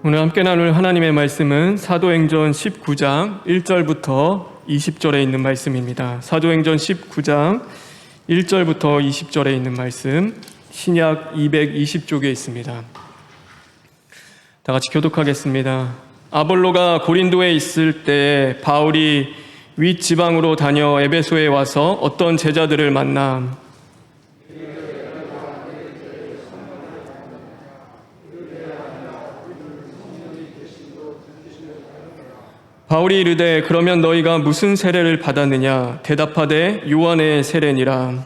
오늘 함께 나눌 하나님의 말씀은 사도행전 19장 1절부터 20절에 있는 말씀입니다. 사도행전 19장 1절부터 20절에 있는 말씀, 신약 220쪽에 있습니다. 다 같이 교독하겠습니다. 아볼로가 고린도에 있을 때 바울이 윗지방으로 다녀 에베소에 와서 어떤 제자들을 만나 바울이 이르되 그러면 너희가 무슨 세례를 받았느냐? 대답하되 요한의 세례니라.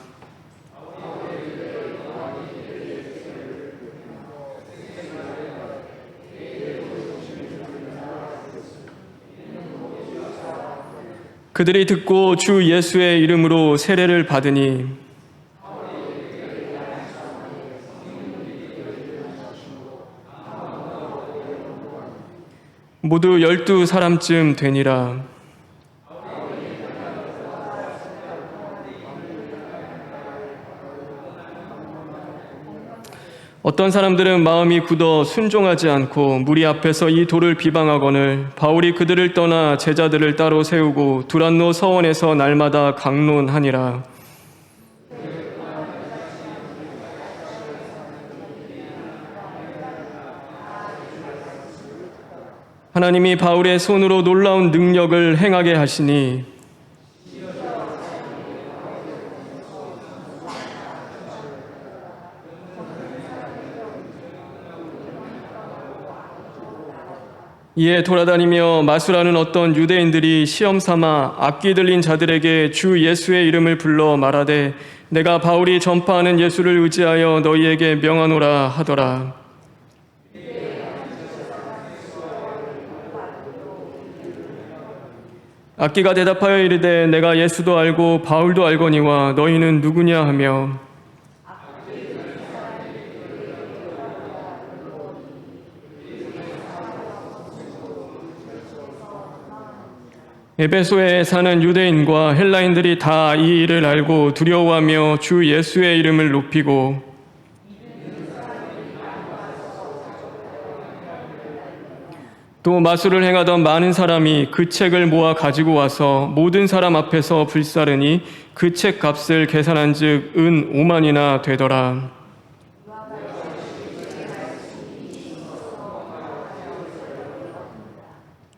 그들이 듣고 주 예수의 이름으로 세례를 받으니 모두 12사람쯤 되니라. 어떤 사람들은 마음이 굳어 순종하지 않고 무리 앞에서 이 돌을 비방하거늘 바울이 그들을 떠나 제자들을 따로 세우고 두란노 서원에서 날마다 강론하니라. 하나님이 바울의 손으로 놀라운 능력을 행하게 하시니 이에 돌아다니며 마술하는 어떤 유대인들이 시험 삼아 악기 들린 자들에게 주 예수의 이름을 불러 말하되 내가 바울이 전파하는 예수를 의지하여 너희에게 명하노라 하더라. 악기가 대답하여 이르되 내가 예수도 알고 바울도 알거니와 너희는 누구냐 하며 에베소에 사는 유대인과 헬라인들이 다 이 일을 알고 두려워하며 주 예수의 이름을 높이고 또 마술을 행하던 많은 사람이 그 책을 모아 가지고 와서 모든 사람 앞에서 불사르니 그 책 값을 계산한 즉 은 5만이나 되더라.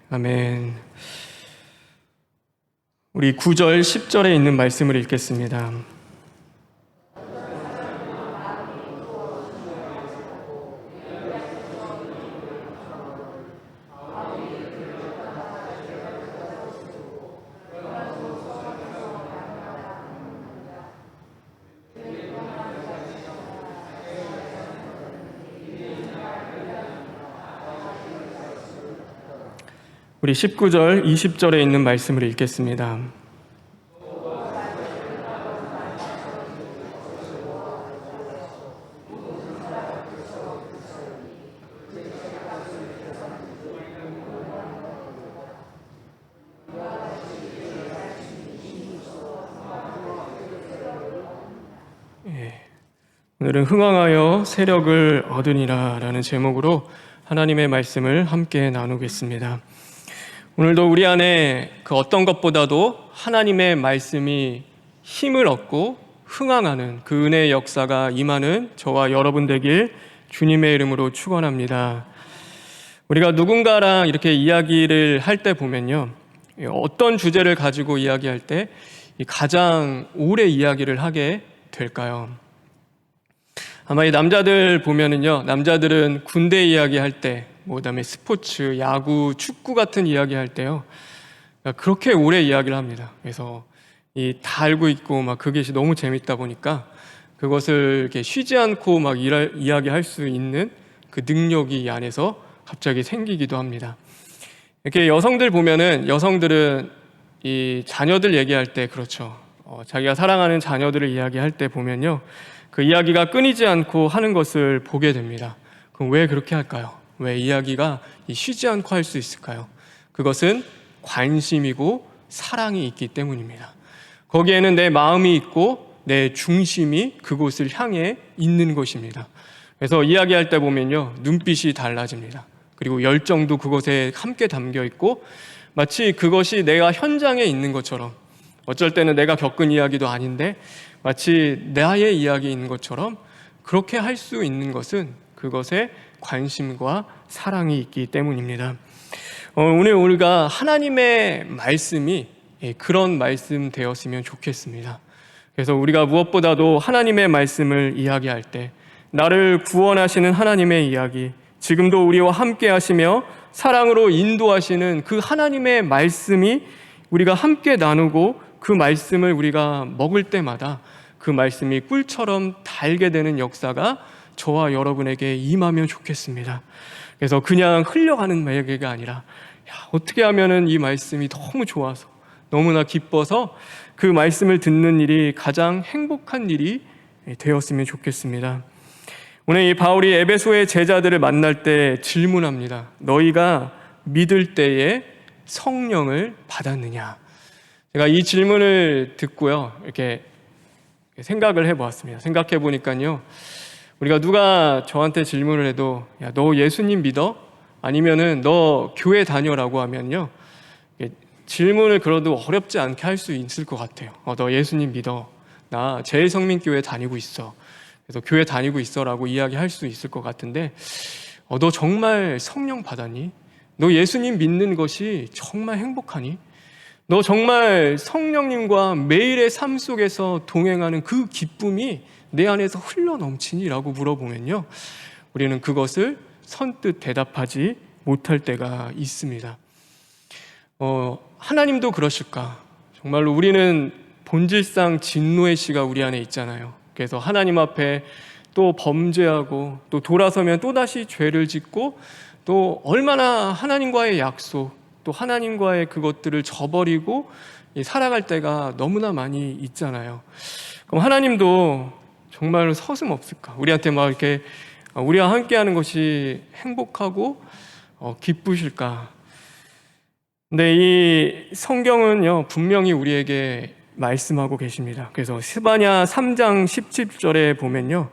아멘. 우리 9절 10절에 있는 말씀을 읽겠습니다. 우리 19절, 20절에 있는 말씀을 읽겠습니다. 오늘은 흥왕하여 세력을 얻으니라 라는 제목으로 하나님의 말씀을 함께 나누겠습니다. 오늘도 우리 안에 그 어떤 것보다도 하나님의 말씀이 힘을 얻고 흥왕하는 그 은혜의 역사가 임하는 저와 여러분 되길 주님의 이름으로 축원합니다. 우리가 누군가랑 이렇게 이야기를 할 때 보면요, 어떤 주제를 가지고 이야기할 때 가장 오래 이야기를 하게 될까요? 아마 이 남자들 보면은요, 남자들은 군대 이야기할 때, 그다음에 스포츠, 야구, 축구 같은 이야기할 때요, 그렇게 오래 이야기를 합니다. 그래서 다 알고 있고 막 그게 너무 재밌다 보니까 그것을 이렇게 쉬지 않고 막 이야기할 수 있는 그 능력이 이 안에서 갑자기 생기기도 합니다. 이렇게 여성들 보면은 여성들은 이 자녀들 얘기할 때 그렇죠. 자기가 사랑하는 자녀들을 이야기할 때 보면요, 그 이야기가 끊이지 않고 하는 것을 보게 됩니다. 그럼 왜 그렇게 할까요? 왜 이야기가 쉬지 않고 할 수 있을까요? 그것은 관심이고 사랑이 있기 때문입니다. 거기에는 내 마음이 있고 내 중심이 그곳을 향해 있는 것입니다. 그래서 이야기할 때 보면요, 눈빛이 달라집니다. 그리고 열정도 그것에 함께 담겨 있고 마치 그것이 내가 현장에 있는 것처럼, 어쩔 때는 내가 겪은 이야기도 아닌데 마치 나의 이야기인 것처럼 그렇게 할 수 있는 것은 그것에 관심과 사랑이 있기 때문입니다. 오늘 우리가 하나님의 말씀이 그런 말씀 되었으면 좋겠습니다. 그래서 우리가 무엇보다도 하나님의 말씀을 이야기할 때 나를 구원하시는 하나님의 이야기, 지금도 우리와 함께 하시며 사랑으로 인도하시는 그 하나님의 말씀이 우리가 함께 나누고 그 말씀을 우리가 먹을 때마다 그 말씀이 꿀처럼 달게 되는 역사가 저와 여러분에게 임하면 좋겠습니다. 그래서 그냥 흘려가는 얘기가 아니라 어떻게 하면은 이 말씀이 너무 좋아서 너무나 기뻐서 그 말씀을 듣는 일이 가장 행복한 일이 되었으면 좋겠습니다. 오늘 이 바울이 에베소의 제자들을 만날 때 질문합니다. 너희가 믿을 때에 성령을 받았느냐? 제가 이 질문을 듣고요, 이렇게 생각을 해보았습니다. 생각해 보니까요, 우리가 누가 저한테 질문을 해도 야, 너 예수님 믿어? 아니면은 너 교회 다녀라고 하면요, 질문을 그래도 어렵지 않게 할 수 있을 것 같아요. 너 예수님 믿어? 나 제일성민교회 다니고 있어. 그래서 교회 다니고 있어라고 이야기할 수 있을 것 같은데, 너 정말 성령 받았니? 너 예수님 믿는 것이 정말 행복하니? 너 정말 성령님과 매일의 삶 속에서 동행하는 그 기쁨이 내 안에서 흘러 넘치니? 라고 물어보면요, 우리는 그것을 선뜻 대답하지 못할 때가 있습니다. 하나님도 그러실까? 정말로 우리는 본질상 진노의 씨가 우리 안에 있잖아요. 그래서 하나님 앞에 또 범죄하고 또 돌아서면 또다시 죄를 짓고 또 얼마나 하나님과의 약속, 또 하나님과의 그것들을 저버리고 살아갈 때가 너무나 많이 있잖아요. 그럼 하나님도 정말로 서슴없을까? 우리한테 막 이렇게 우리와 함께하는 것이 행복하고 기쁘실까? 근데 이 성경은요, 분명히 우리에게 말씀하고 계십니다. 그래서 스바냐 3장 17절에 보면요,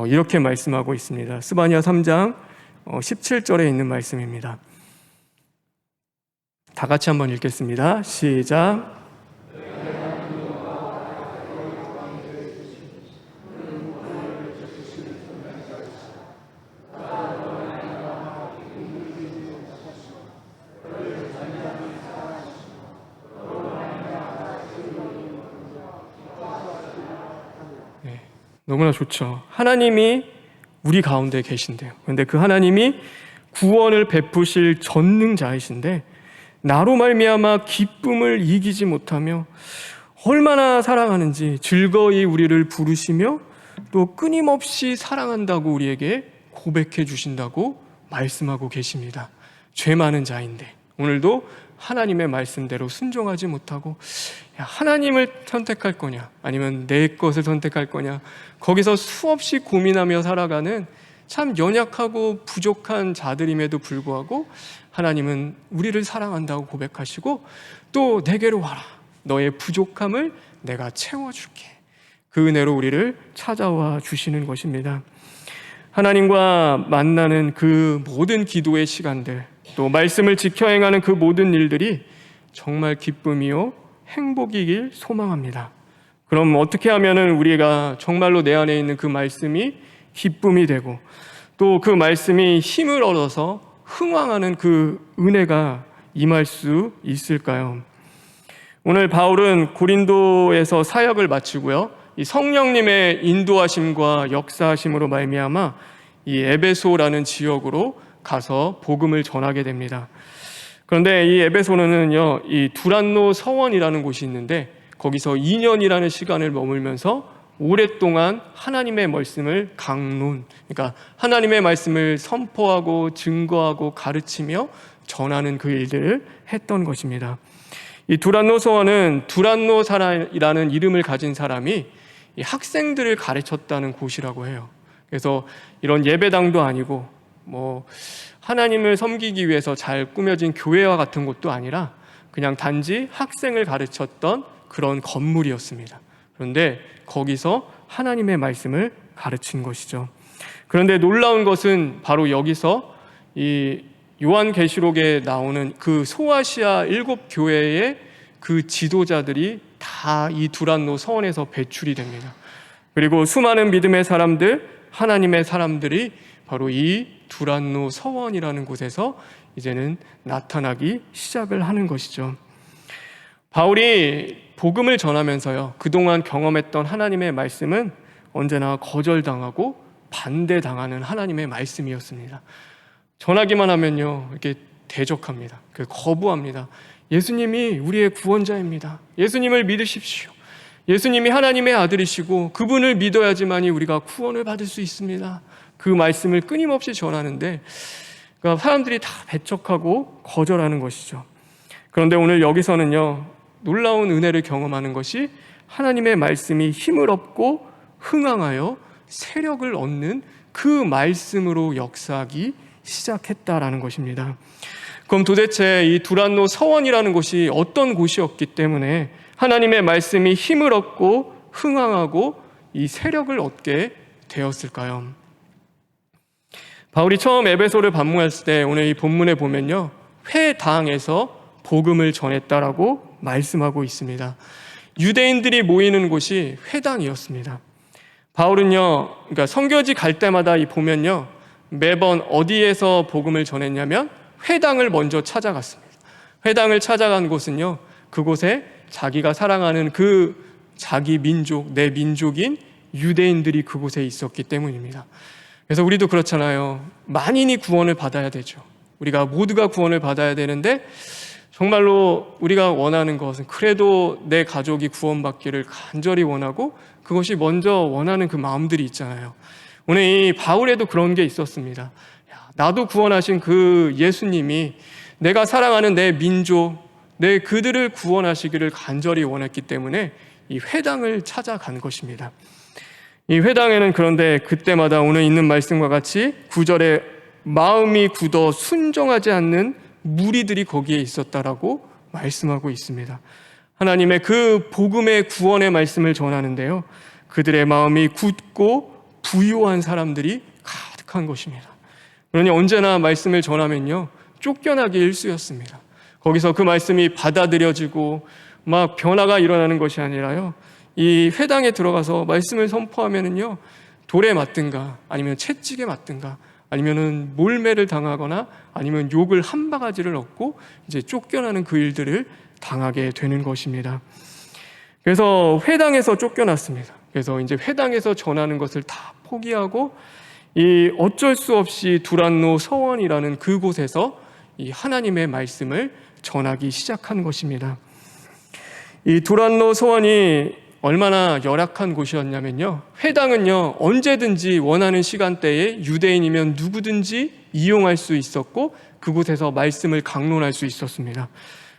이렇게 말씀하고 있습니다. 스바냐 3장 17절에 있는 말씀입니다. 다 같이 한번 읽겠습니다. 시작. 너무나 좋죠. 하나님이 우리 가운데 계신데요. 그런데 그 하나님이 구원을 베푸실 전능자이신데 나로 말미암아 기쁨을 이기지 못하며 얼마나 사랑하는지 즐거이 우리를 부르시며 또 끊임없이 사랑한다고 우리에게 고백해 주신다고 말씀하고 계십니다. 죄 많은 자인데 오늘도 하나님의 말씀대로 순종하지 못하고 하나님을 선택할 거냐 아니면 내 것을 선택할 거냐, 거기서 수없이 고민하며 살아가는 참 연약하고 부족한 자들임에도 불구하고 하나님은 우리를 사랑한다고 고백하시고 또 내게로 와라, 너의 부족함을 내가 채워줄게, 그 은혜로 우리를 찾아와 주시는 것입니다. 하나님과 만나는 그 모든 기도의 시간들, 또 말씀을 지켜 행하는 그 모든 일들이 정말 기쁨이요 행복이길 소망합니다. 그럼 어떻게 하면은 우리가 정말로 내 안에 있는 그 말씀이 기쁨이 되고 또 그 말씀이 힘을 얻어서 흥왕하는 그 은혜가 임할 수 있을까요? 오늘 바울은 고린도에서 사역을 마치고요, 이 성령님의 인도하심과 역사하심으로 말미암아 이 에베소라는 지역으로 가서 복음을 전하게 됩니다. 그런데 이 에베소는요, 이 두란노 서원이라는 곳이 있는데 거기서 2년이라는 시간을 머물면서 오랫동안 하나님의 말씀을 강론, 그러니까 하나님의 말씀을 선포하고 증거하고 가르치며 전하는 그 일들을 했던 것입니다. 이 두란노 서원은 두란노사라는 이름을 가진 사람이 이 학생들을 가르쳤다는 곳이라고 해요. 그래서 이런 예배당도 아니고 뭐 하나님을 섬기기 위해서 잘 꾸며진 교회와 같은 곳도 아니라 그냥 단지 학생을 가르쳤던 그런 건물이었습니다. 그런데 거기서 하나님의 말씀을 가르친 것이죠. 그런데 놀라운 것은 바로 여기서 이 요한계시록에 나오는 그 소아시아 7교회의 그 지도자들이 다 이 두란노 서원에서 배출이 됩니다. 그리고 수많은 믿음의 사람들, 하나님의 사람들이 바로 이 두란노 서원이라는 곳에서 이제는 나타나기 시작을 하는 것이죠. 바울이 복음을 전하면서요, 그동안 경험했던 하나님의 말씀은 언제나 거절당하고 반대당하는 하나님의 말씀이었습니다. 전하기만 하면요, 이렇게 대적합니다. 거부합니다. 예수님이 우리의 구원자입니다. 예수님을 믿으십시오. 예수님이 하나님의 아들이시고 그분을 믿어야지만이 우리가 구원을 받을 수 있습니다. 그 말씀을 끊임없이 전하는데, 그러니까 사람들이 다 배척하고 거절하는 것이죠. 그런데 오늘 여기서는요, 놀라운 은혜를 경험하는 것이 하나님의 말씀이 힘을 얻고 흥황하여 세력을 얻는 그 말씀으로 역사하기 시작했다라는 것입니다. 그럼 도대체 이 두란노 서원이라는 곳이 어떤 곳이었기 때문에 하나님의 말씀이 힘을 얻고 흥황하고 이 세력을 얻게 되었을까요? 바울이 처음 에베소를 방문했을 때 오늘 이 본문에 보면요, 회당에서 복음을 전했다라고 말씀하고 있습니다. 유대인들이 모이는 곳이 회당이었습니다. 바울은요, 그러니까 선교지 갈 때마다 보면요, 매번 어디에서 복음을 전했냐면 회당을 먼저 찾아갔습니다. 회당을 찾아간 곳은요, 그곳에 자기가 사랑하는 그 자기 민족, 내 민족인 유대인들이 그곳에 있었기 때문입니다. 그래서 우리도 그렇잖아요. 만인이 구원을 받아야 되죠. 우리가 모두가 구원을 받아야 되는데, 정말로 우리가 원하는 것은 그래도 내 가족이 구원받기를 간절히 원하고 그것이 먼저 원하는 그 마음들이 있잖아요. 오늘 이 바울에도 그런 게 있었습니다. 나도 구원하신 그 예수님이 내가 사랑하는 내 민족, 내 그들을 구원하시기를 간절히 원했기 때문에 이 회당을 찾아간 것입니다. 이 회당에는 그런데 그때마다 오늘 있는 말씀과 같이 9절에 마음이 굳어 순종하지 않는 무리들이 거기에 있었다라고 말씀하고 있습니다. 하나님의 그 복음의 구원의 말씀을 전하는데요, 그들의 마음이 굳고 부유한 사람들이 가득한 것입니다. 그러니 언제나 말씀을 전하면요, 쫓겨나기 일쑤였습니다. 거기서 그 말씀이 받아들여지고 막 변화가 일어나는 것이 아니라요, 이 회당에 들어가서 말씀을 선포하면은요, 돌에 맞든가 아니면 채찍에 맞든가 아니면은 몰매를 당하거나 아니면 욕을 한 바가지를 얻고 이제 쫓겨나는 그 일들을 당하게 되는 것입니다. 그래서 회당에서 쫓겨났습니다. 그래서 이제 회당에서 전하는 것을 다 포기하고 이 어쩔 수 없이 두란노 서원이라는 그곳에서 이 하나님의 말씀을 전하기 시작한 것입니다. 이 두란노 서원이 얼마나 열악한 곳이었냐면요, 회당은요, 언제든지 원하는 시간대에 유대인이면 누구든지 이용할 수 있었고 그곳에서 말씀을 강론할 수 있었습니다.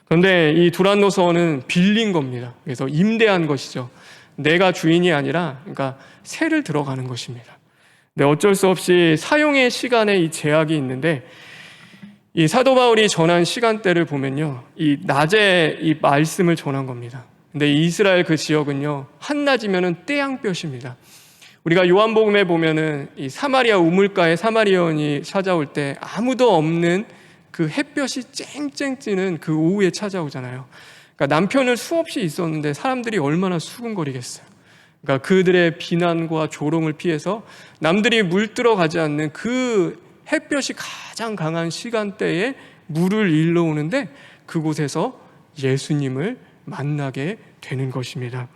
그런데 이 두란노 서원은 빌린 겁니다. 그래서 임대한 것이죠. 내가 주인이 아니라, 그러니까 세를 들어가는 것입니다. 근데 어쩔 수 없이 사용의 시간에 이 제약이 있는데, 이 사도 바울이 전한 시간대를 보면요, 이 낮에 이 말씀을 전한 겁니다. 근데 이스라엘 그 지역은요, 한낮이면은 태양볕입니다. 우리가 요한복음에 보면은 이 사마리아 우물가에 사마리아인이 찾아올 때 아무도 없는 그 햇볕이 쨍쨍 찌는 그 오후에 찾아오잖아요. 그러니까 남편을 수없이 있었는데 사람들이 얼마나 수군거리겠어요. 그러니까 그들의 비난과 조롱을 피해서 남들이 물들어가지 않는 그 햇볕이 가장 강한 시간대에 물을 일러 오는데 그곳에서 예수님을 만나게 되는 것입니다.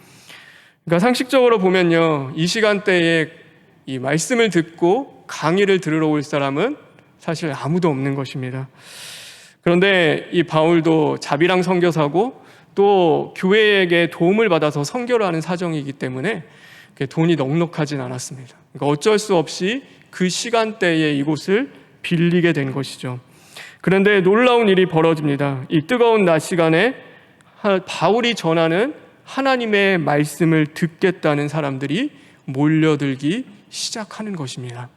그러니까 상식적으로 보면요, 이 시간대에 이 말씀을 듣고 강의를 들으러 올 사람은 사실 아무도 없는 것입니다. 그런데 이 바울도 자비랑 선교사고 또 교회에게 도움을 받아서 선교를 하는 사정이기 때문에 돈이 넉넉하진 않았습니다. 그러니까 어쩔 수 없이 그 시간대에 이곳을 빌리게 된 것이죠. 그런데 놀라운 일이 벌어집니다. 이 뜨거운 낮 시간에 바울이 전하는 하나님의 말씀을 듣겠다는 사람들이 몰려들기 시작하는 것입니다.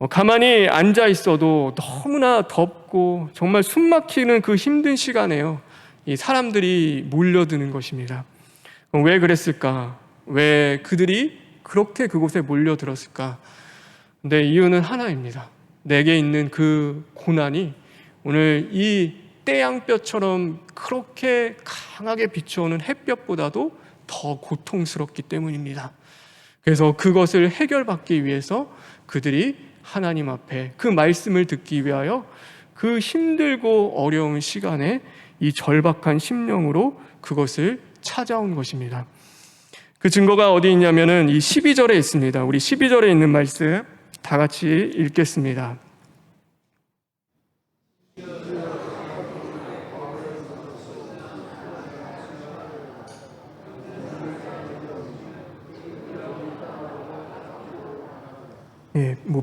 가만히 앉아 있어도 너무나 덥고 정말 숨 막히는 그 힘든 시간에요, 이 사람들이 몰려드는 것입니다. 왜 그랬을까? 왜 그들이 그렇게 그곳에 몰려들었을까? 근데 이유는 하나입니다. 내게 있는 그 고난이 오늘 이 태양볕처럼 그렇게 강하게 비춰오는 햇볕보다도 더 고통스럽기 때문입니다. 그래서 그것을 해결받기 위해서 그들이 하나님 앞에 그 말씀을 듣기 위하여 그 힘들고 어려운 시간에 이 절박한 심령으로 그것을 찾아온 것입니다. 그 증거가 어디 있냐면은 이 12절에 있습니다. 우리 12절에 있는 말씀 다 같이 읽겠습니다.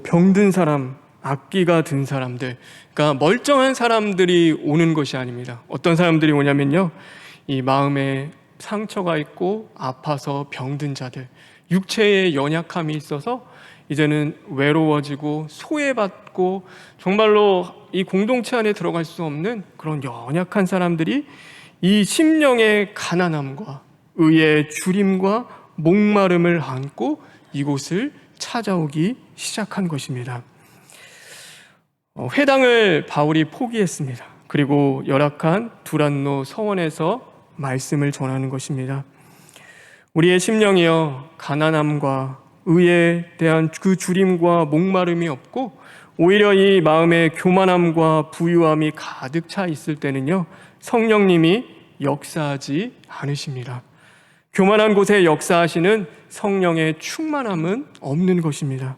병든 사람, 악기가 든 사람들, 그러니까 멀쩡한 사람들이 오는 것이 아닙니다. 어떤 사람들이 오냐면요, 이 마음에 상처가 있고 아파서 병든 자들, 육체에 연약함이 있어서 이제는 외로워지고 소외받고 정말로 이 공동체 안에 들어갈 수 없는 그런 연약한 사람들이 이 심령의 가난함과 의의 주림과 목마름을 안고 이곳을 찾아오기 시작한 것입니다. 회당을 바울이 포기했습니다. 그리고 열악한 두란노 서원에서 말씀을 전하는 것입니다. 우리의 심령이여 가난함과 의에 대한 그 주림과 목마름이 없고 오히려 이 마음에 교만함과 부유함이 가득 차 있을 때는요, 성령님이 역사하지 않으십니다. 교만한 곳에 역사하시는 성령의 충만함은 없는 것입니다.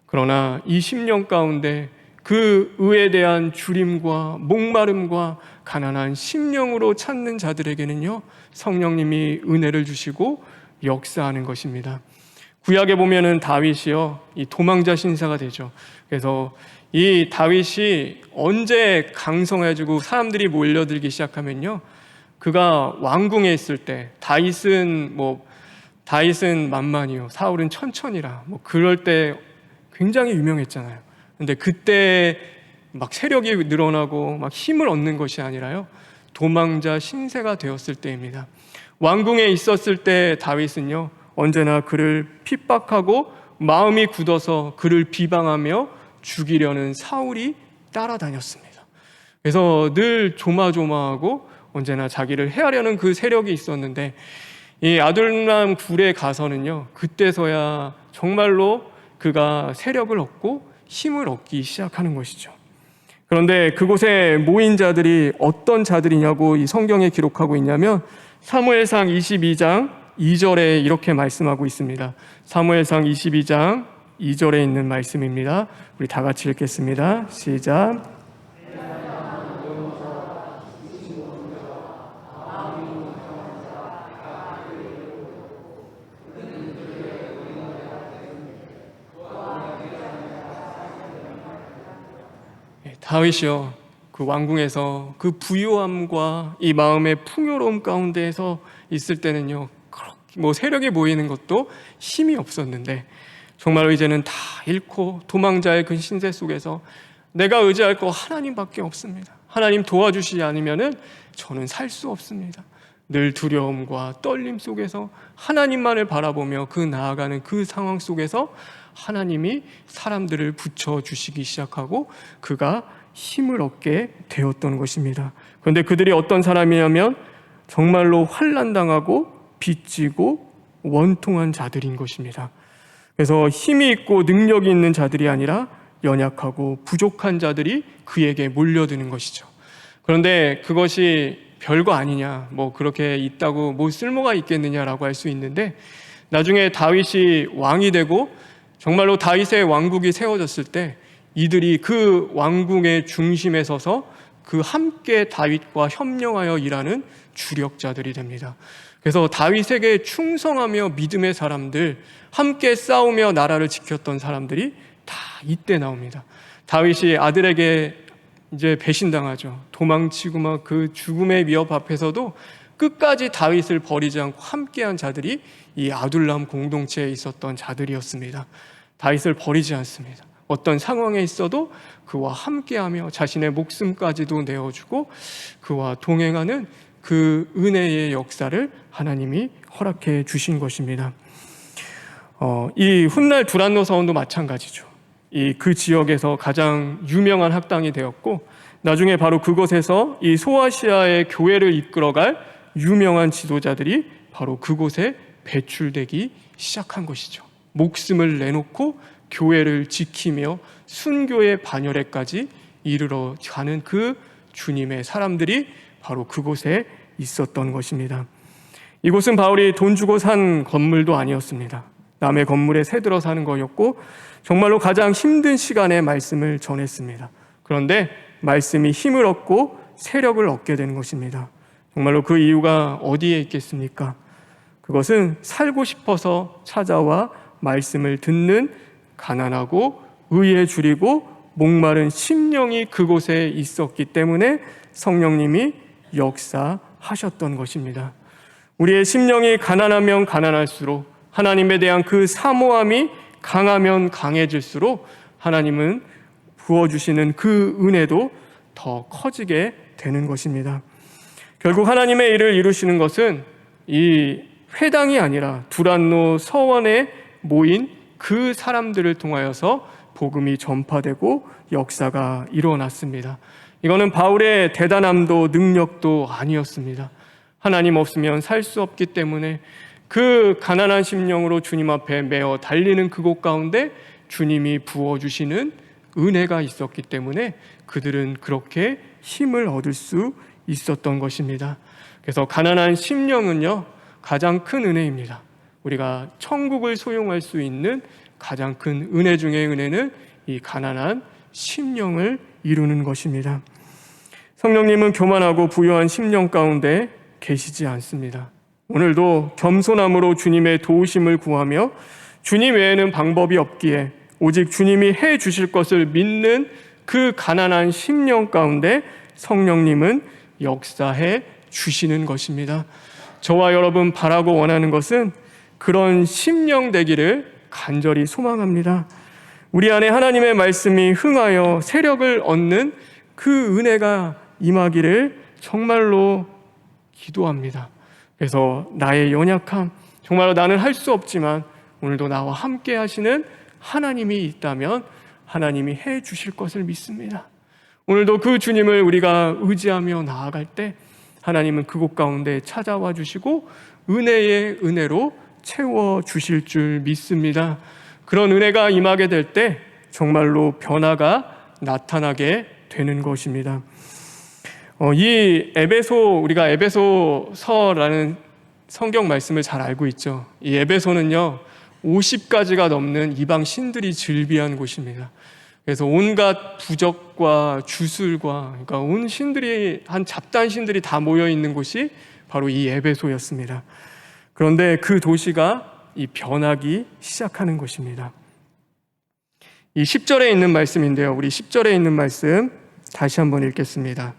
그러나 이 심령 가운데 그 의에 대한 주림과 목마름과 가난한 심령으로 찾는 자들에게는요, 성령님이 은혜를 주시고 역사하는 것입니다. 구약에 보면은 다윗이요, 이 도망자 신사가 되죠. 그래서 이 다윗이 언제 강성해지고 사람들이 몰려들기 시작하면요, 그가 왕궁에 있을 때 다윗은 만만이요, 사울은 천천히라, 그럴 때 굉장히 유명했잖아요. 근데 그때 막 세력이 늘어나고 막 힘을 얻는 것이 아니라요, 도망자 신세가 되었을 때입니다. 왕궁에 있었을 때 다윗은요, 언제나 그를 핍박하고 마음이 굳어서 그를 비방하며 죽이려는 사울이 따라다녔습니다. 그래서 늘 조마조마하고 언제나 자기를 해하려는 그 세력이 있었는데, 이 아둘람 굴에 가서는요, 그때서야 정말로 그가 세력을 얻고 힘을 얻기 시작하는 것이죠. 그런데 그곳에 모인 자들이 어떤 자들이냐고 이 성경에 기록하고 있냐면, 사무엘상 22장 2절에 이렇게 말씀하고 있습니다. 사무엘상 22장 2절에 있는 말씀입니다. 우리 다 같이 읽겠습니다. 시작. 다윗이요, 그 왕궁에서 그 부유함과 이 마음의 풍요로움 가운데에서 있을 때는요, 세력이 모이는 것도 힘이 없었는데, 정말로 이제는 다 잃고 도망자의 그 신세 속에서 내가 의지할 거 하나님밖에 없습니다. 하나님 도와주시지 않으면은 저는 살 수 없습니다. 늘 두려움과 떨림 속에서 하나님만을 바라보며 그 나아가는 그 상황 속에서 하나님이 사람들을 붙여주시기 시작하고 그가 힘을 얻게 되었던 것입니다. 그런데 그들이 어떤 사람이냐면 정말로 환난당하고 빚지고 원통한 자들인 것입니다. 그래서 힘이 있고 능력이 있는 자들이 아니라 연약하고 부족한 자들이 그에게 몰려드는 것이죠. 그런데 그것이 별거 아니냐, 그렇게 있다고 쓸모가 있겠느냐라고 할 수 있는데, 나중에 다윗이 왕이 되고 정말로 다윗의 왕국이 세워졌을 때 이들이 그 왕궁의 중심에 서서 그 함께 다윗과 협력하여 일하는 주력자들이 됩니다. 그래서 다윗에게 충성하며 믿음의 사람들, 함께 싸우며 나라를 지켰던 사람들이 다 이때 나옵니다. 다윗이 아들에게 이제 배신당하죠. 도망치고 막 그 죽음의 위협 앞에서도 끝까지 다윗을 버리지 않고 함께한 자들이 이 아둘람 공동체에 있었던 자들이었습니다. 다윗을 버리지 않습니다. 어떤 상황에 있어도 그와 함께하며 자신의 목숨까지도 내어주고 그와 동행하는 그 은혜의 역사를 하나님이 허락해 주신 것입니다. 이 훗날 두란노 서원도 마찬가지죠. 그 지역에서 가장 유명한 학당이 되었고, 나중에 바로 그곳에서 이 소아시아의 교회를 이끌어갈 유명한 지도자들이 바로 그곳에 배출되기 시작한 것이죠. 목숨을 내놓고 교회를 지키며 순교의 반열에까지 이르러 가는 그 주님의 사람들이 바로 그곳에 있었던 것입니다. 이곳은 바울이 돈 주고 산 건물도 아니었습니다. 남의 건물에 새들어 사는 거였고, 정말로 가장 힘든 시간에 말씀을 전했습니다. 그런데 말씀이 힘을 얻고 세력을 얻게 되는 것입니다. 정말로 그 이유가 어디에 있겠습니까? 그것은 살고 싶어서 찾아와 말씀을 듣는 가난하고 의에 줄이고 목마른 심령이 그곳에 있었기 때문에 성령님이 역사하셨던 것입니다. 우리의 심령이 가난하면 가난할수록, 하나님에 대한 그 사모함이 강하면 강해질수록 하나님은 부어주시는 그 은혜도 더 커지게 되는 것입니다. 결국 하나님의 일을 이루시는 것은 이 회당이 아니라 두란노 서원에 모인 그 사람들을 통하여서 복음이 전파되고 역사가 일어났습니다. 이거는 바울의 대단함도 능력도 아니었습니다. 하나님 없으면 살 수 없기 때문에 그 가난한 심령으로 주님 앞에 메어 달리는 그곳 가운데 주님이 부어주시는 은혜가 있었기 때문에 그들은 그렇게 힘을 얻을 수 있었던 것입니다. 그래서 가난한 심령은요, 가장 큰 은혜입니다. 우리가 천국을 소용할 수 있는 가장 큰 은혜 중의 은혜는 이 가난한 심령을 이루는 것입니다. 성령님은 교만하고 부유한 심령 가운데 계시지 않습니다. 오늘도 겸손함으로 주님의 도우심을 구하며 주님 외에는 방법이 없기에 오직 주님이 해 주실 것을 믿는 그 가난한 심령 가운데 성령님은 역사해 주시는 것입니다. 저와 여러분 바라고 원하는 것은 그런 심령 되기를 간절히 소망합니다. 우리 안에 하나님의 말씀이 흥하여 세력을 얻는 그 은혜가 임하기를 정말로 기도합니다. 그래서 나의 연약함, 정말로 나는 할 수 없지만 오늘도 나와 함께 하시는 하나님이 있다면 하나님이 해 주실 것을 믿습니다. 오늘도 그 주님을 우리가 의지하며 나아갈 때 하나님은 그곳 가운데 찾아와 주시고 은혜의 은혜로 채워 주실 줄 믿습니다. 그런 은혜가 임하게 될 때 정말로 변화가 나타나게 되는 것입니다. 이 우리가 에베소서라는 성경 말씀을 잘 알고 있죠. 이 에베소는요, 50가지가 넘는 이방 신들이 즐비한 곳입니다. 그래서 온갖 부적과 주술과, 그러니까 온 신들이, 한 잡다한 신들이 다 모여 있는 곳이 바로 이 에베소였습니다. 그런데 그 도시가 이 변하기 시작하는 것입니다. 이 10절에 있는 말씀인데요, 우리 10절에 있는 말씀 다시 한번 읽겠습니다.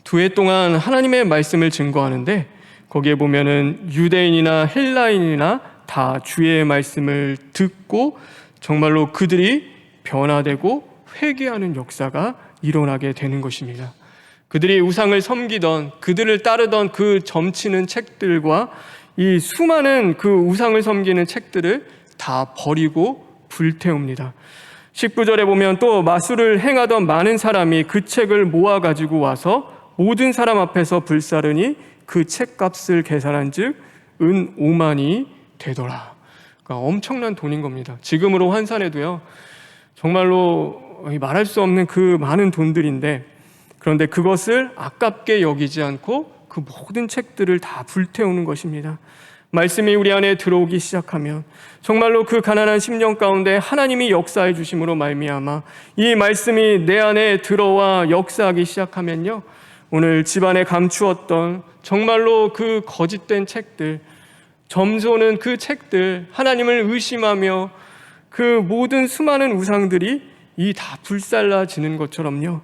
두 해 동안 하나님의 말씀을 증거하는데 거기에 보면은 유대인이나 헬라인이나 다 주의 말씀을 듣고 정말로 그들이 변화되고 회개하는 역사가 일어나게 되는 것입니다. 그들이 우상을 섬기던, 그들을 따르던 그 점치는 책들과 이 수많은 그 우상을 섬기는 책들을 다 버리고 불태웁니다. 19절에 보면 또 마술을 행하던 많은 사람이 그 책을 모아 가지고 와서 모든 사람 앞에서 불사르니 그 책값을 계산한 즉 은 5만이 되더라. 그러니까 엄청난 돈인 겁니다. 지금으로 환산해도요, 정말로 말할 수 없는 그 많은 돈들인데, 그런데 그것을 아깝게 여기지 않고 그 모든 책들을 다 불태우는 것입니다. 말씀이 우리 안에 들어오기 시작하면 정말로 그 가난한 심령 가운데 하나님이 역사해 주심으로 말미암아 이 말씀이 내 안에 들어와 역사하기 시작하면요, 오늘 집안에 감추었던 정말로 그 거짓된 책들, 점소는 그 책들, 하나님을 의심하며 그 모든 수많은 우상들이 이 다 불살라지는 것처럼요,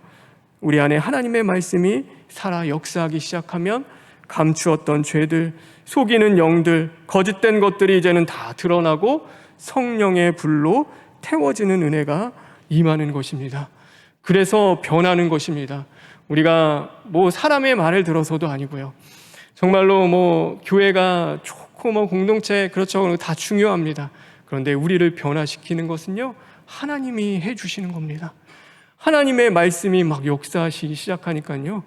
우리 안에 하나님의 말씀이 살아 역사하기 시작하면 감추었던 죄들, 속이는 영들, 거짓된 것들이 이제는 다 드러나고 성령의 불로 태워지는 은혜가 임하는 것입니다. 그래서 변하는 것입니다. 우리가 뭐 사람의 말을 들어서도 아니고요. 정말로 뭐 교회가 좋고 뭐 공동체 그렇죠. 다 중요합니다. 그런데 우리를 변화시키는 것은요, 하나님이 해주시는 겁니다. 하나님의 말씀이 막 역사하시기 시작하니까요,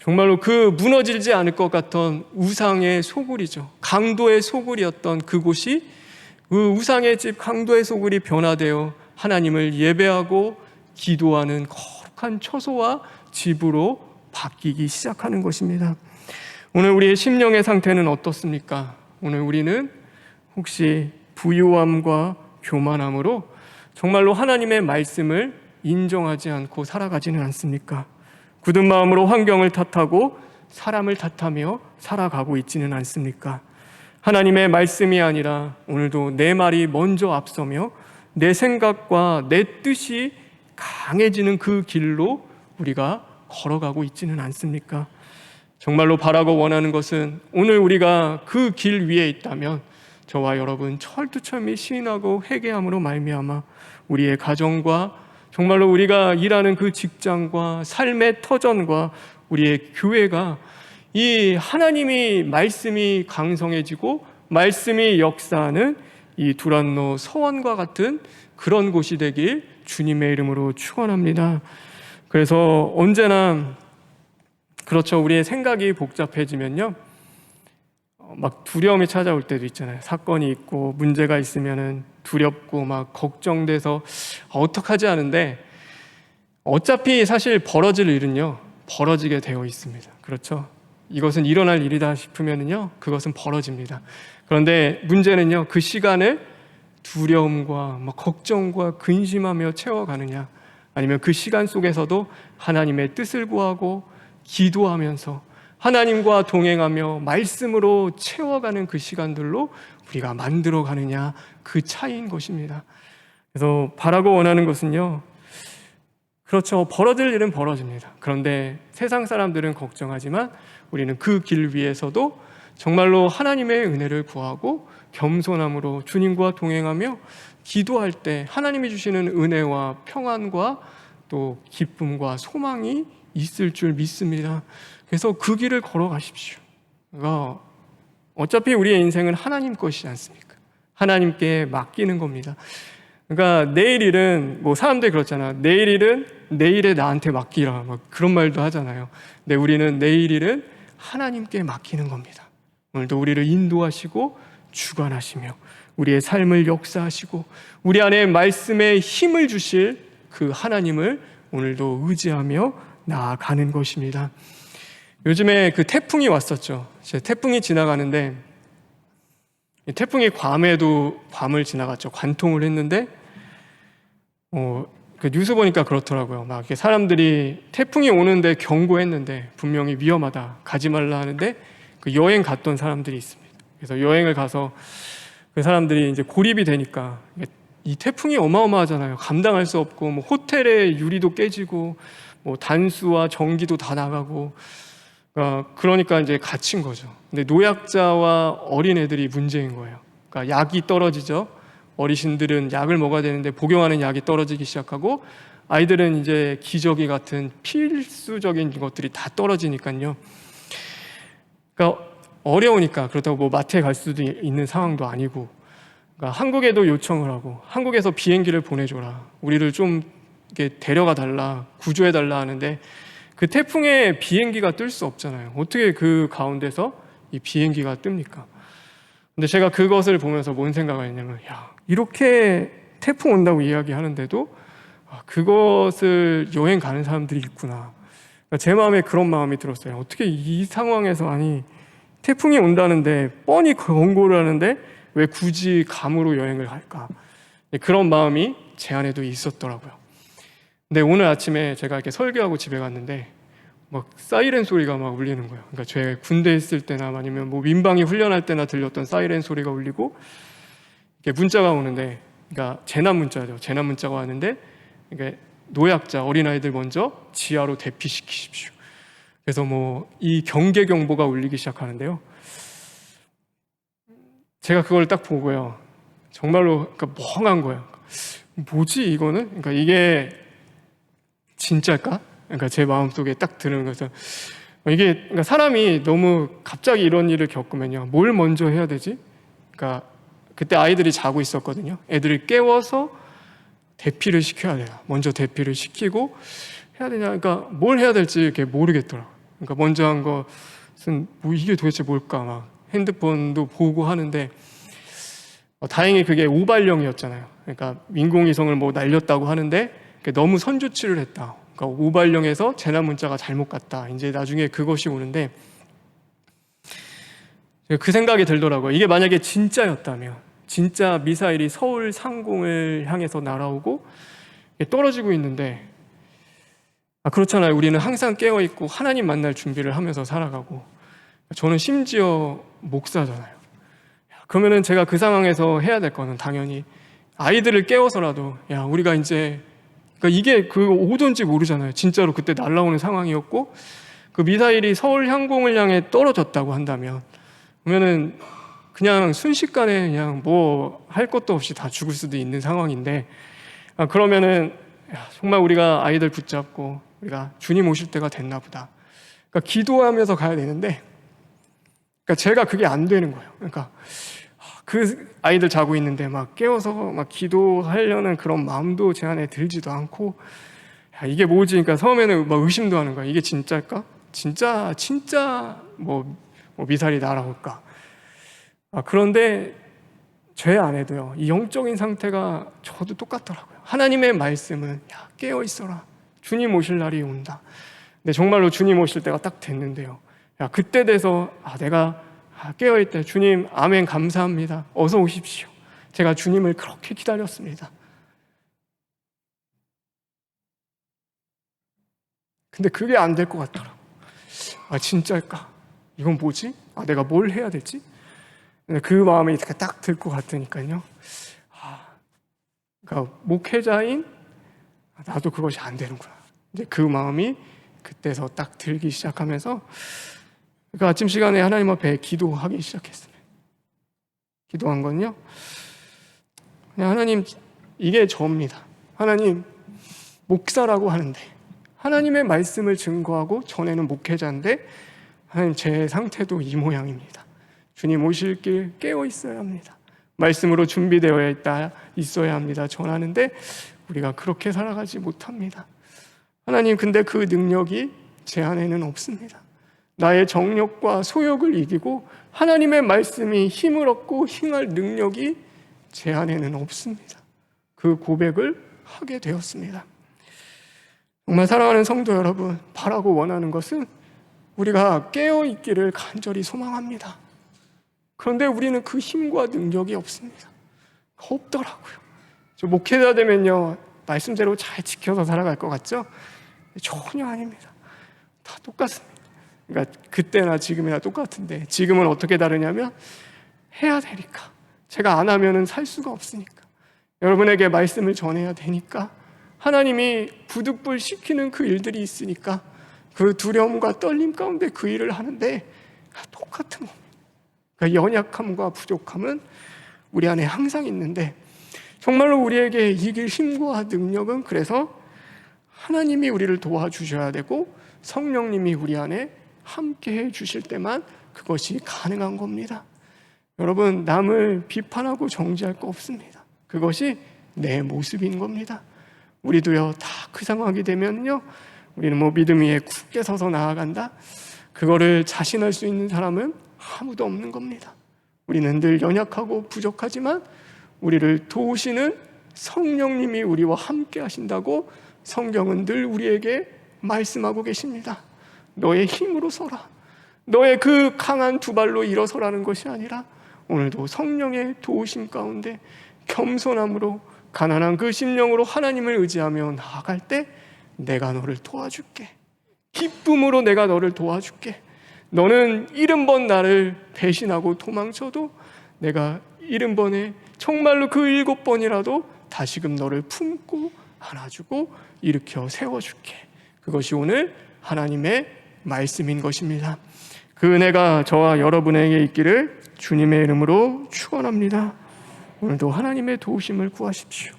정말로 그 무너지지 않을 것 같던 우상의 소굴이죠. 강도의 소굴이었던 그곳이 그 우상의 집 강도의 소굴이 변화되어 하나님을 예배하고 기도하는 거룩한 처소와 집으로 바뀌기 시작하는 것입니다. 오늘 우리의 심령의 상태는 어떻습니까? 오늘 우리는 혹시 부유함과 교만함으로 정말로 하나님의 말씀을 인정하지 않고 살아가지는 않습니까? 굳은 마음으로 환경을 탓하고 사람을 탓하며 살아가고 있지는 않습니까? 하나님의 말씀이 아니라 오늘도 내 말이 먼저 앞서며 내 생각과 내 뜻이 강해지는 그 길로 우리가 걸어가고 있지는 않습니까? 정말로 바라고 원하는 것은 오늘 우리가 그 길 위에 있다면 저와 여러분 철두철미 시인하고 회개함으로 말미암아 우리의 가정과 정말로 우리가 일하는 그 직장과 삶의 터전과 우리의 교회가 이 하나님이 말씀이 강성해지고 말씀이 역사하는 이 두란노 서원과 같은 그런 곳이 되길 주님의 이름으로 축원합니다. 그래서 언제나 그렇죠. 우리의 생각이 복잡해지면요, 막 두려움이 찾아올 때도 있잖아요. 사건이 있고 문제가 있으면은 두렵고 막 걱정돼서 어떡하지 하는데 어차피 사실 벌어질 일은요, 벌어지게 되어 있습니다. 그렇죠. 이것은 일어날 일이다 싶으면은요, 그것은 벌어집니다. 그런데 문제는요, 그 시간을 두려움과 막 걱정과 근심하며 채워가느냐, 아니면 그 시간 속에서도 하나님의 뜻을 구하고 기도하면서 하나님과 동행하며 말씀으로 채워가는 그 시간들로 우리가 만들어가느냐, 그 차이인 것입니다. 그래서 바라고 원하는 것은요, 그렇죠, 벌어질 일은 벌어집니다. 그런데 세상 사람들은 걱정하지만 우리는 그 길 위에서도 정말로 하나님의 은혜를 구하고 겸손함으로 주님과 동행하며 기도할 때 하나님이 주시는 은혜와 평안과 또 기쁨과 소망이 있을 줄 믿습니다. 그래서 그 길을 걸어가십시오. 그러니까 어차피 우리의 인생은 하나님 것이지 않습니까? 하나님께 맡기는 겁니다. 그러니까 내일 일은 뭐 사람들이 그렇잖아. 내일 일은 내일에 나한테 맡기라, 막 그런 말도 하잖아요. 근데 우리는 내일 일은 하나님께 맡기는 겁니다. 오늘도 우리를 인도하시고 주관하시며 우리의 삶을 역사하시고 우리 안에 말씀에 힘을 주실 그 하나님을 오늘도 의지하며 나아가는 것입니다. 요즘에 그 태풍이 왔었죠. 태풍이 지나가는데 태풍이 괌에도 괌을 지나갔죠. 관통을 했는데 그 뉴스 보니까 그렇더라고요. 막 이렇게 사람들이 태풍이 오는데 경고했는데 분명히 위험하다, 가지 말라 하는데 그 여행 갔던 사람들이 있습니다. 그래서 여행을 가서 그 사람들이 이제 고립이 되니까 이 태풍이 어마어마하잖아요. 감당할 수 없고 뭐 호텔의 유리도 깨지고 뭐 단수와 전기도 다 나가고 그러니까 이제 갇힌 거죠. 근데 노약자와 어린애들이 문제인 거예요. 그러니까 약이 떨어지죠. 어르신들은 약을 먹어야 되는데 복용하는 약이 떨어지기 시작하고 아이들은 이제 기저귀 같은 필수적인 것들이 다 떨어지니까요. 그러니까 어려우니까 그렇다고 뭐 마트에 갈 수도 있는 상황도 아니고 그러니까 한국에도 요청을 하고 한국에서 비행기를 보내줘라, 우리를 좀 이렇게 데려가 달라, 구조해 달라 하는데 그 태풍에 비행기가 뜰 수 없잖아요. 어떻게 그 가운데서 이 비행기가 뜹니까? 근데 제가 그것을 보면서 뭔 생각을 했냐면, 야, 이렇게 태풍 온다고 이야기하는데도 그것을 여행 가는 사람들이 있구나. 그러니까 제 마음에 그런 마음이 들었어요. 어떻게 이 상황에서, 아니 태풍이 온다는데 뻔히 경고를 하는데 왜 굳이 괌으로 여행을 갈까? 그런 마음이 제 안에도 있었더라고요. 근데 오늘 아침에 제가 이렇게 설교하고 집에 갔는데 막 사이렌 소리가 막 울리는 거예요. 그러니까 제 군대 있을 때나 아니면 뭐 민방위 훈련할 때나 들렸던 사이렌 소리가 울리고 이렇게 문자가 오는데, 그러니까 재난 문자죠. 재난 문자가 왔는데 그러니까 노약자, 어린아이들 먼저 지하로 대피시키십시오. 그래서 뭐 이 경계 경보가 울리기 시작하는데요. 제가 그걸 딱 보고요, 정말로 그러니까 멍한 거예요. 뭐지 이거는? 그러니까 이게 진짜일까? 그러니까 제 마음속에 딱 드는 것은 이게 그러니까 사람이 너무 갑자기 이런 일을 겪으면요, 뭘 먼저 해야 되지? 그러니까 그때 아이들이 자고 있었거든요. 애들을 깨워서 대피를 시켜야 돼요. 먼저 대피를 시키고 해야 되냐, 그러니까 뭘 해야 될지 이렇게 모르겠더라고요. 그러니까 먼저 한 것은 뭐 이게 도대체 뭘까, 막 핸드폰도 보고 하는데 다행히 그게 우발령이었잖아요. 그러니까 인공위성을 뭐 날렸다고 하는데 너무 선조치를 했다. 그러니까 우발령에서 재난 문자가 잘못 갔다. 이제 나중에 그것이 오는데 그 생각이 들더라고요. 이게 만약에 진짜였다면, 진짜 미사일이 서울 상공을 향해서 날아오고 떨어지고 있는데, 그렇잖아요. 우리는 항상 깨어있고 하나님 만날 준비를 하면서 살아가고, 저는 심지어 목사잖아요. 그러면은 제가 그 상황에서 해야 될 거는 당연히 아이들을 깨워서라도, 야, 우리가 이제, 그러니까 이게 그 오던지 모르잖아요. 진짜로 그때 날아오는 상황이었고 그 미사일이 서울 항공을 향해 떨어졌다고 한다면, 그러면은 그냥 순식간에 그냥 뭐 할 것도 없이 다 죽을 수도 있는 상황인데, 그러면은 정말 우리가 아이들 붙잡고 우리가 주님 오실 때가 됐나 보다. 그러니까 기도하면서 가야 되는데, 그러니까 제가 그게 안 되는 거예요. 그러니까 그 아이들 자고 있는데 막 깨워서 막 기도하려는 그런 마음도 제 안에 들지도 않고, 야, 이게 뭐지? 그러니까 처음에는 막 의심도 하는 거야. 이게 진짜일까? 진짜 뭐 미사일이 날아올까? 그런데 제 안에도요, 이 영적인 상태가 저도 똑같더라고요. 하나님의 말씀은, 야, 깨어 있어라. 주님 오실 날이 온다. 근데 정말로 주님 오실 때가 딱 됐는데요. 야, 그때 돼서 내가 깨어있다. 주님, 아멘, 감사합니다. 어서 오십시오. 제가 주님을 그렇게 기다렸습니다. 근데 그게 안 될 것 같더라고. 진짜일까? 이건 뭐지? 내가 뭘 해야 되지? 그 마음이 딱 들 것 같으니까요. 그러니까 목회자인 나도 그것이 안 되는구나. 이제 그 마음이 그때서 딱 들기 시작하면서, 그 아침 시간에 하나님 앞에 기도하기 시작했습니다. 기도한 건요, 그냥 하나님, 이게 저입니다. 하나님, 목사라고 하는데 하나님의 말씀을 증거하고 전에는 목회자인데, 하나님, 제 상태도 이 모양입니다. 주님 오실 길 깨어 있어야 합니다. 말씀으로 준비되어 있어야 합니다. 전하는데 우리가 그렇게 살아가지 못합니다. 하나님, 근데 그 능력이 제 안에는 없습니다. 나의 정욕과 소욕을 이기고 하나님의 말씀이 힘을 얻고 행할 능력이 제 안에는 없습니다. 그 고백을 하게 되었습니다. 정말 사랑하는 성도 여러분, 바라고 원하는 것은 우리가 깨어있기를 간절히 소망합니다. 그런데 우리는 그 힘과 능력이 없습니다. 없더라고요. 저 목회자 되면요, 말씀대로 잘 지켜서 살아갈 것 같죠? 전혀 아닙니다. 다 똑같습니다. 그러니까 그때나 지금이나 똑같은데, 지금은 어떻게 다르냐면 해야 되니까, 제가 안 하면은 살 수가 없으니까, 여러분에게 말씀을 전해야 되니까, 하나님이 부득불 시키는 그 일들이 있으니까 그 두려움과 떨림 가운데 그 일을 하는데 똑같은 겁니다. 그러니까 연약함과 부족함은 우리 안에 항상 있는데, 정말로 우리에게 이길 힘과 능력은, 그래서 하나님이 우리를 도와주셔야 되고 성령님이 우리 안에 함께 해 주실 때만 그것이 가능한 겁니다. 여러분, 남을 비판하고 정죄할 거 없습니다. 그것이 내 모습인 겁니다. 우리도요, 다 그 상황이 되면요, 우리는 뭐 믿음 위에 굳게 서서 나아간다, 그거를 자신할 수 있는 사람은 아무도 없는 겁니다. 우리는 늘 연약하고 부족하지만 우리를 도우시는 성령님이 우리와 함께 하신다고 성경은 늘 우리에게 말씀하고 계십니다. 너의 힘으로 서라. 너의 그 강한 두 발로 일어서라는 것이 아니라, 오늘도 성령의 도우심 가운데 겸손함으로 가난한 그 심령으로 하나님을 의지하며 나아갈 때 내가 너를 도와줄게. 기쁨으로 내가 너를 도와줄게. 너는 70번 나를 배신하고 도망쳐도 내가 70번에 정말로 그 7번이라도 다시금 너를 품고 안아주고 일으켜 세워줄게. 그것이 오늘 하나님의 말씀인 것입니다. 그 은혜가 저와 여러분에게 있기를 주님의 이름으로 축원합니다. 오늘도 하나님의 도우심을 구하십시오.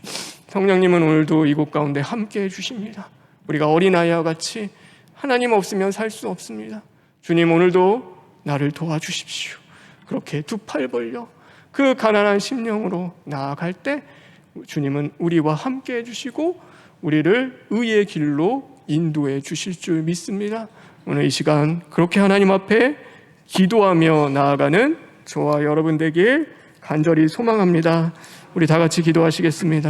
성령님은 오늘도 이곳 가운데 함께 해주십니다. 우리가 어린아이와 같이 하나님 없으면 살 수 없습니다. 주님, 오늘도 나를 도와주십시오. 그렇게 두 팔 벌려 그 가난한 심령으로 나아갈 때 주님은 우리와 함께 해주시고 우리를 의의 길로 인도해 주실 줄 믿습니다. 오늘 이 시간 그렇게 하나님 앞에 기도하며 나아가는 저와 여러분 되길 간절히 소망합니다. 우리 다 같이 기도하시겠습니다.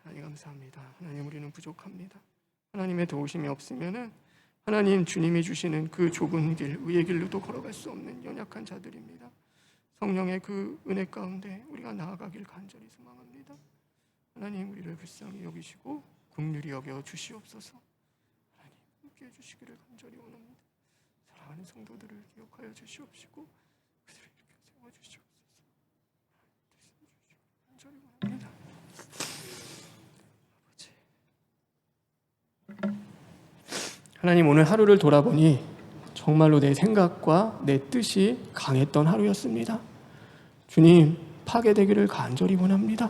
하나님 감사합니다. 하나님, 우리는 부족합니다. 하나님의 도우심이 없으면은 하나님 주님이 주시는 그 좁은 길, 의의 길로도 걸어갈 수 없는 연약한 자들입니다. 성령의 그 은혜 가운데 우리가 나아가길 간절히 소망합니다. 하나님, 우리를 불쌍히 여기시고 긍휼히 여겨 주시옵소서. 하나님, 함께 해주시기를 간절히 원합니다. 사랑하는 성도들을 기억하여 주시옵시고 그들을 이렇게 세워주시옵소서. 간절히 원합니다. 하나님, 오늘 하루를 돌아보니 정말로 내 생각과 내 뜻이 강했던 하루였습니다. 주님, 파괴되기를 간절히 원합니다.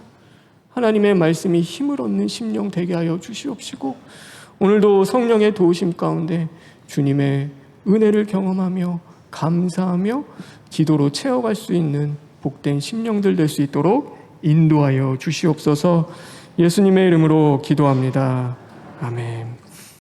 하나님의 말씀이 힘을 얻는 심령 되게 하여 주시옵시고 오늘도 성령의 도우심 가운데 주님의 은혜를 경험하며 감사하며 기도로 채워갈 수 있는 복된 심령들 될 수 있도록 인도하여 주시옵소서. 예수님의 이름으로 기도합니다. 아멘.